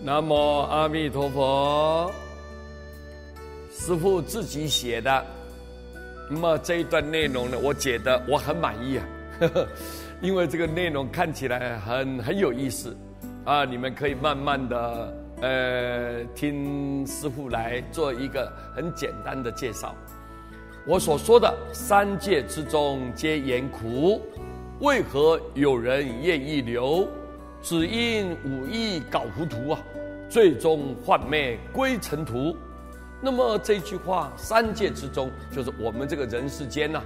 南无阿弥陀佛。师父自己写的，那么这一段内容呢，我觉得我很满意啊，因为这个内容看起来很有意思啊，你们可以慢慢的听师父来做一个很简单的介绍。我所说的三界之中皆言苦，为何有人愿意留？只因五欲搞糊涂啊，最终幻灭归尘土。那么这句话，三界之中就是我们这个人世间呐，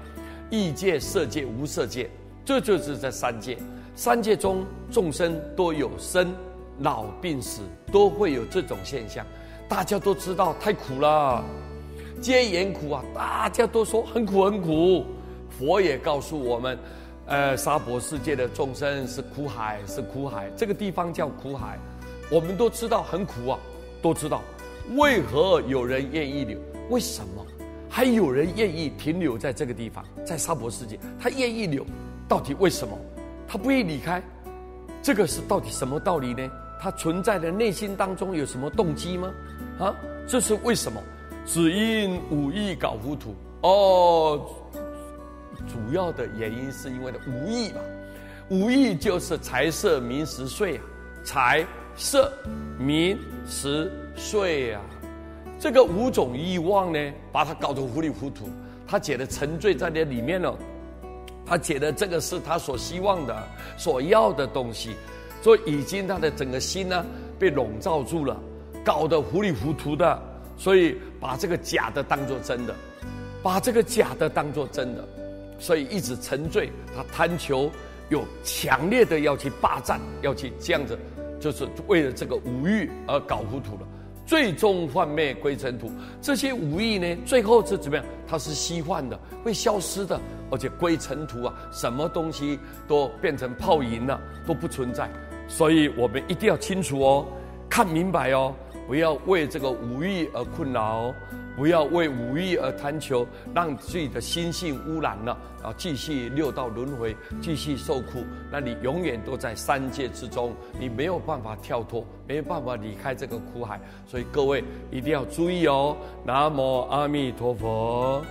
欲界、色界、无色界，这就是在三界。三界中众生都有生老病死，都会有这种现象，大家都知道太苦了，皆言苦啊，大家都说很苦很苦。佛也告诉我们，娑婆世界的众生是苦海，是苦海，这个地方叫苦海，我们都知道很苦啊，都知道。为何有人愿意留？为什么还有人愿意停留在这个地方，在娑婆世界？他愿意留，到底为什么？他不愿意离开，这个是到底什么道理呢？他存在的内心当中有什么动机吗？啊，这是为什么？只因五欲搞糊涂哦。主要的原因是因为的五欲嘛，五欲就是财色名食睡啊，财色名食睡啊，这个五种欲望呢，把他搞得糊里糊涂，他觉得沉醉在那里面了，他觉得这个是他所希望的、所要的东西，所以已经他的整个心呢被笼罩住了，搞得糊里糊涂的，所以把这个假的当作真的，把这个假的当作真的，所以一直沉醉，他贪求，有强烈的要去霸占，要去这样子，就是为了这个五欲而搞糊涂了，最终幻灭归尘土。这些五欲呢，最后是怎么样？它是虚幻的，会消失的，而且归尘土啊，什么东西都变成泡影了，都不存在。所以我们一定要清楚哦，看明白哦，不要为这个五欲而困扰，不要为五欲而贪求，让自己的心性污染了，然后继续六道轮回，继续受苦，那你永远都在三界之中，你没有办法跳脱，没有办法离开这个苦海。所以各位一定要注意哦。南无阿弥陀佛。